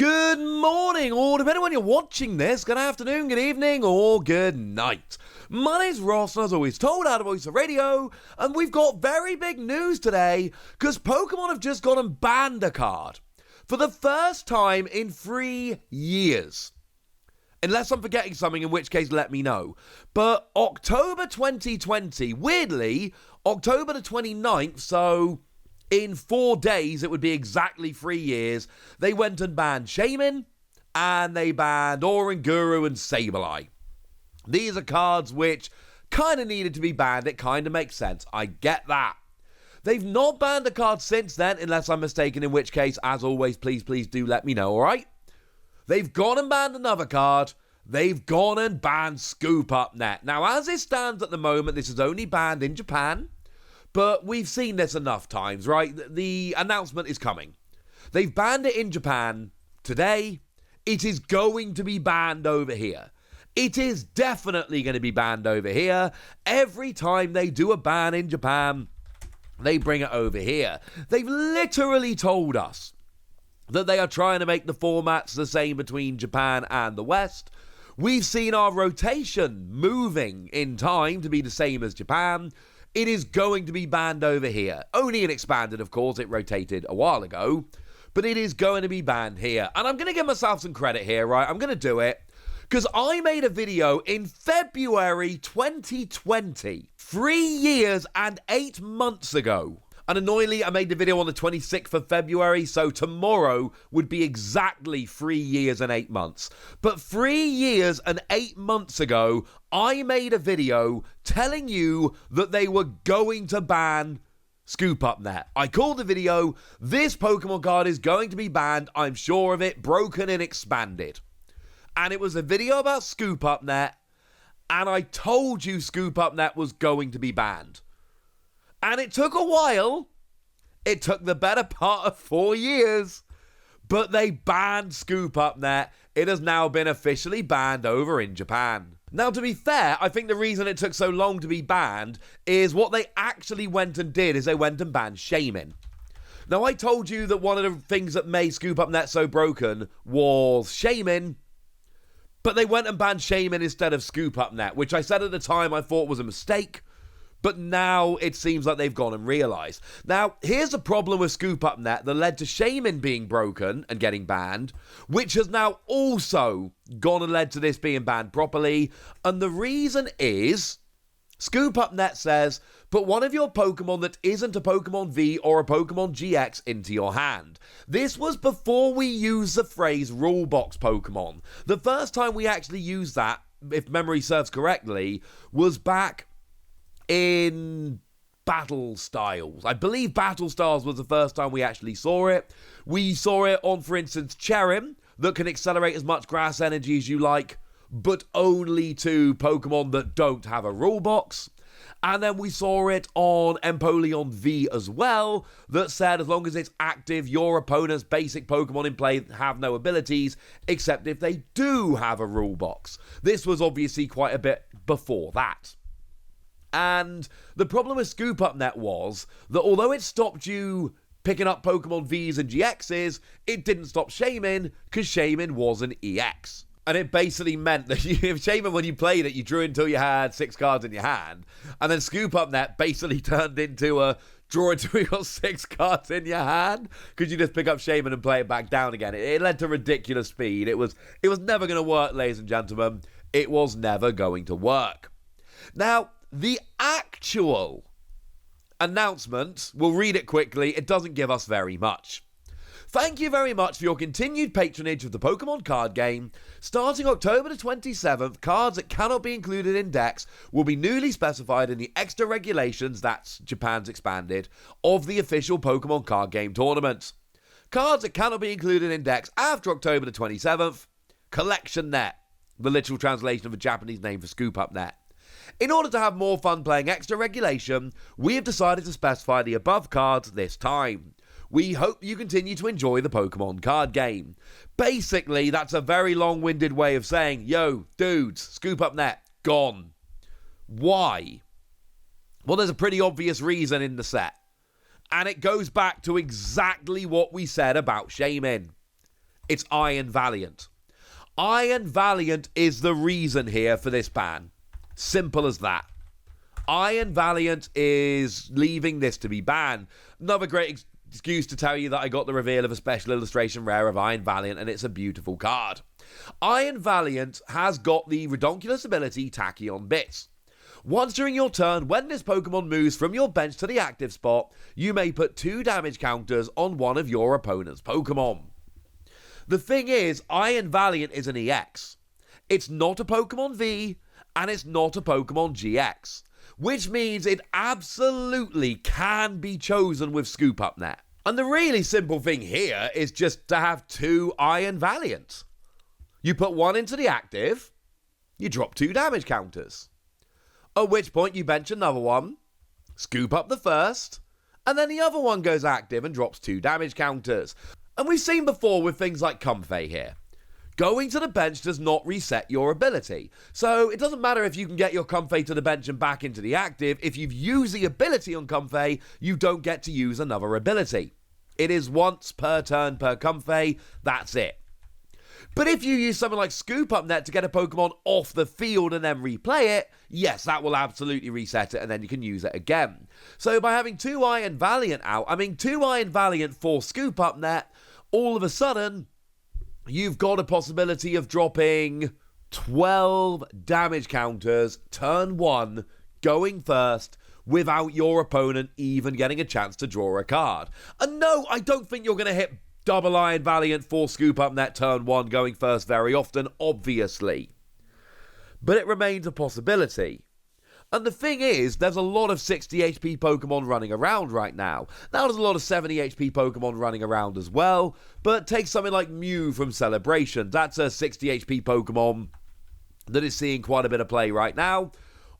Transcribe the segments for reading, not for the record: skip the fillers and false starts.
Good morning, or depending on when you're watching this, good afternoon, good evening, or good night. My name's Ross, and as always told, out of Voice of Radio, and we've got very big news today, because Pokemon have just gone and banned a card. For the first time in 3 years. Unless I'm forgetting something, in which case let me know. But October 2020, weirdly, October the 29th, so in 4 days, it would be exactly 3 years, they went and banned Shaymin, and they banned Oranguru and Sableye. These are cards which kind of needed to be banned. It kind of makes sense. I get that. They've not banned a card since then, unless I'm mistaken, in which case, as always, please do let me know, alright? They've gone and banned another card. They've gone and banned Scoop Up Net. Now, as it stands at the moment, this is only banned in Japan. But we've seen this enough times, right? The announcement is coming. They've banned it in Japan today. It is going to be banned over here. It is definitely going to be banned over here. Every time they do a ban in Japan, they bring it over here. They've literally told us that they are trying to make the formats the same between Japan and the West. We've seen our rotation moving in time to be the same as Japan. It is going to be banned over here. Only in expanded, of course. It rotated a while ago. But it is going to be banned here. And I'm going to give myself some credit here, right? I'm going to do it. Because I made a video in February 2020. 3 years and 8 months ago. And annoyingly, I made the video on the 26th of February, so tomorrow would be exactly 3 years and 8 months. But 3 years and 8 months ago, I made a video telling you that they were going to ban Scoop Up Net. I called the video, "This Pokemon card is going to be banned, I'm sure of it, broken and expanded." And it was a video about Scoop Up Net, and I told you Scoop Up Net was going to be banned. And it took a while. It took the better part of 4 years. But they banned Scoop Up Net. It has now been officially banned over in Japan. Now, to be fair, I think the reason it took so long to be banned is what they actually went and did is they went and banned Shaymin. Now, I told you that one of the things that made Scoop Up Net so broken was Shaymin. But they went and banned Shaymin instead of Scoop Up Net, which I said at the time I thought was a mistake. But now it seems like they've gone and realised. Now, here's the problem with Scoop Up Net that led to Shaymin being broken and getting banned, which has now also gone and led to this being banned properly. And the reason is, Scoop Up Net says, put one of your Pokemon that isn't a Pokemon V or a Pokemon GX into your hand. This was before we used the phrase Rulebox Pokemon. The first time we actually used that, if memory serves correctly, was back in Battle Styles. I believe Battle Styles was the first time we actually saw it. We saw it on, for instance, Cherim, that can accelerate as much grass energy as you like, but only to Pokemon that don't have a rule box. And then we saw it on Empoleon V as well, that said as long as it's active, your opponent's basic Pokemon in play have no abilities, except if they do have a rule box. This was obviously quite a bit before that. And the problem with Scoop Up Net was that although it stopped you picking up Pokemon Vs and GXs, it didn't stop Shaymin, because Shaymin was an EX. And it basically meant that Shaymin, when you played it, you drew until you had 6 cards in your hand. And then Scoop Up Net basically turned into a draw until you got 6 cards in your hand, because you just pick up Shaymin and play it back down again. It led to ridiculous speed. It was never going to work, ladies and gentlemen. It was never going to work. Now, the actual announcement, we'll read it quickly, it doesn't give us very much. Thank you very much for your continued patronage of the Pokemon card game. Starting October the 27th, cards that cannot be included in decks will be newly specified in the extra regulations, that's Japan's expanded, of the official Pokemon card game tournament. Cards that cannot be included in decks after October the 27th, Collection Net, the literal translation of a Japanese name for Scoop Up Net. In order to have more fun playing extra regulation, we have decided to specify the above cards this time. We hope you continue to enjoy the Pokemon card game. Basically, that's a very long-winded way of saying, yo, dudes, Scoop Up Net, gone. Why? Well, there's a pretty obvious reason in the set. And it goes back to exactly what we said about Shaymin. It's Iron Valiant. Iron Valiant is the reason here for this ban. Simple as that. Iron Valiant is leaving this to be banned. Another great excuse to tell you that I got the reveal of a special illustration rare of Iron Valiant, and it's a beautiful card. Iron Valiant has got the redonkulous ability Tachyon Bits. Once during your turn, when this Pokemon moves from your bench to the active spot, you may put 2 damage counters on one of your opponent's Pokemon. The thing is, Iron Valiant is an EX. It's not a Pokemon V, and it's not a Pokemon GX, which means it absolutely can be chosen with Scoop Up Net. And the really simple thing here is just to have 2 Iron Valiants. You put 1 into the active, you drop 2 damage counters. At which point you bench another one, scoop up the first, and then the other one goes active and drops 2 damage counters. And we've seen before with things like Comfey here. Going to the bench does not reset your ability. So it doesn't matter if you can get your Comfey to the bench and back into the active. If you've used the ability on Comfey, you don't get to use another ability. It is once per turn per Comfey, that's it. But if you use something like Scoop Up Net to get a Pokemon off the field and then replay it, yes, that will absolutely reset it and then you can use it again. So by having 2 Iron Valiant out, 2 Iron Valiant for Scoop Up Net, all of a sudden, you've got a possibility of dropping 12 damage counters, turn 1, going first, without your opponent even getting a chance to draw a card. And no, I don't think you're going to hit double Iron Valiant for Scoop Up Net turn 1 going first very often, obviously. But it remains a possibility. And the thing is, there's a lot of 60 HP Pokemon running around right now. Now there's a lot of 70 HP Pokemon running around as well, but take something like Mew from Celebration. That's a 60 HP Pokemon that is seeing quite a bit of play right now.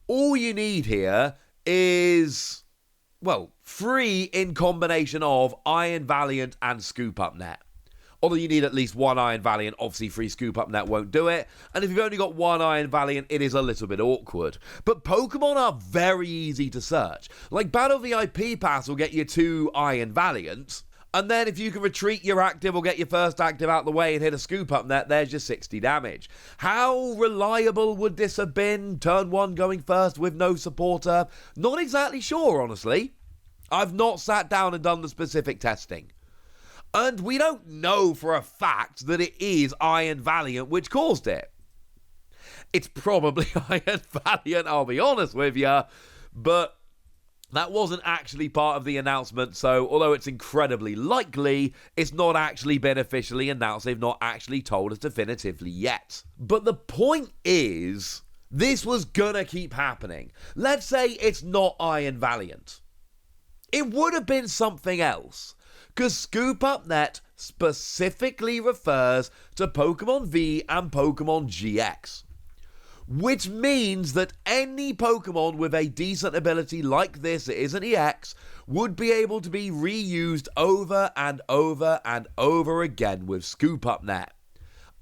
All you need here is, well, 3 in combination of Iron Valiant and Scoop Up Net. Although you need at least 1 Iron Valiant, obviously 3 Scoop Up Net won't do it. And if you've only got 1 Iron Valiant, it is a little bit awkward. But Pokemon are very easy to search. Like Battle VIP Pass will get you 2 Iron Valiants. And then if you can retreat your active or get your first active out the way and hit a Scoop Up Net, there's your 60 damage. How reliable would this have been? Turn 1 going first with no supporter? Not exactly sure, honestly. I've not sat down and done the specific testing. And we don't know for a fact that it is Iron Valiant which caused it. It's probably Iron Valiant, I'll be honest with you, but that wasn't actually part of the announcement, so although it's incredibly likely, it's not actually been officially announced. They've not actually told us definitively yet. But the point is, this was gonna keep happening. Let's say it's not Iron Valiant. It would have been something else. Because Scoop Up Net specifically refers to Pokemon V and Pokemon GX. Which means that any Pokemon with a decent ability like this, it is an EX, would be able to be reused over and over and over again with Scoop Up Net.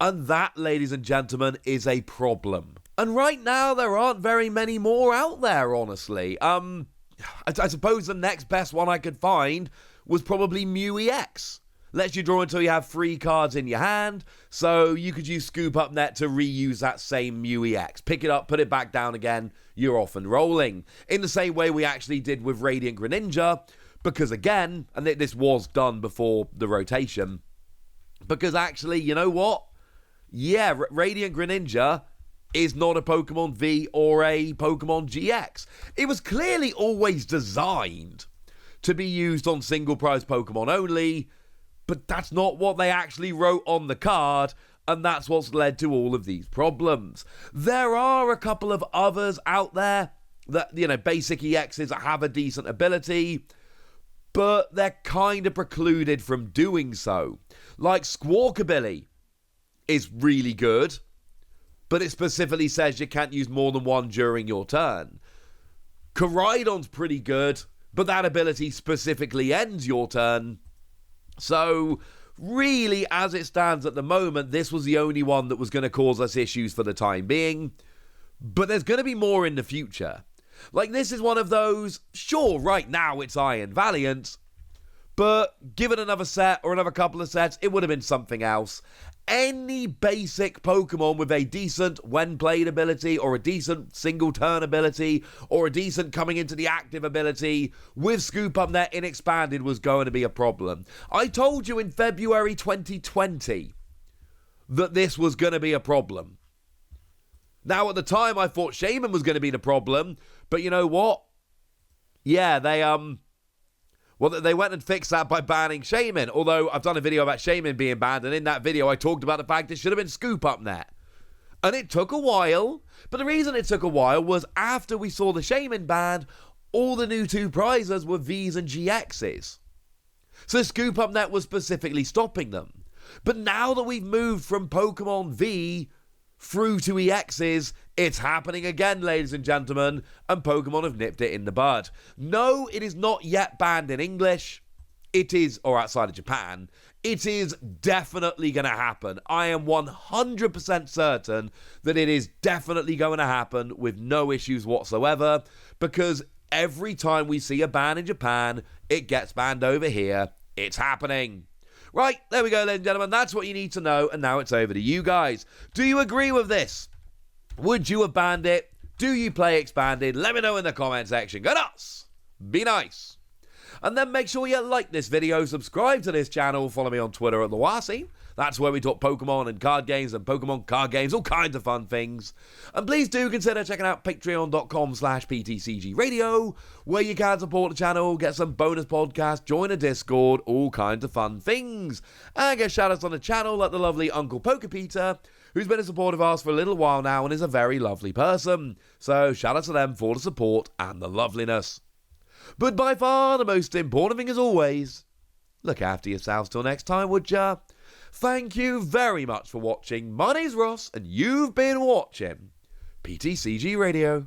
And that, ladies and gentlemen, is a problem. And right now, there aren't very many more out there, honestly. I suppose the next best one I could find was probably Mew EX. Lets you draw until you have 3 cards in your hand, so you could use Scoop Up Net to reuse that same Mew EX. Pick it up, put it back down again, you're off and rolling. In the same way we actually did with Radiant Greninja, because again, and this was done before the rotation, because actually, you know what? Yeah, Radiant Greninja is not a Pokemon V or a Pokemon GX. It was clearly always designed to be used on single prize Pokemon only, but that's not what they actually wrote on the card, and that's what's led to all of these problems. There are a couple of others out there that, basic EXs that have a decent ability, but they're kind of precluded from doing so. Like Squawkabilly is really good, but it specifically says you can't use more than 1 during your turn. Koraidon's pretty good, but that ability specifically ends your turn. So, really, as it stands at the moment, this was the only one that was going to cause us issues for the time being. But there's going to be more in the future. Like, this is one of those, sure, right now it's Iron Valiant, But given another set or another couple of sets, it would have been something else. Any basic Pokemon with a decent when played ability, or a decent single turn ability, or a decent coming into the active ability with Scoop Up Net in Expanded was going to be a problem. I told you in February 2020 that this was going to be a problem. Now, at the time, I thought Shaman was going to be the problem, but you know what? Yeah, they went and fixed that by banning Shaman, although I've done a video about Shaman being banned, and in that video I talked about the fact it should have been Scoop Up Net. And it took a while, but the reason it took a while was after we saw the Shaman banned, all the new 2 prizes were Vs and GXs. So Scoop Up Net was specifically stopping them. But now that we've moved from Pokemon V through to EXs, it's happening again, ladies and gentlemen, and Pokemon have nipped it in the bud. No, it is not yet banned in English. It is, or outside of Japan, it is definitely going to happen. I am 100% certain that it is definitely going to happen with no issues whatsoever, because every time we see a ban in Japan, it gets banned over here. It's happening. Right, there we go, ladies and gentlemen. That's what you need to know, and now it's over to you guys. Do you agree with this? Would you have banned it? Do you play Expanded? Let me know in the comment section. Go nuts! Be nice! And then make sure you like this video, subscribe to this channel, follow me on Twitter at TheWasi. That's where we talk Pokemon and card games and Pokemon card games, all kinds of fun things. And please do consider checking out patreon.com/PTCGradio, where you can support the channel, get some bonus podcasts, join a Discord, all kinds of fun things. And get shout-outs on the channel like the lovely Uncle Pokepeter, who's been a supporter of ours for a little while now and is a very lovely person. So shout out to them for the support and the loveliness. But by far the most important thing as always, look after yourselves till next time, would ya? Thank you very much for watching. My name's Ross, and you've been watching PTCG Radio.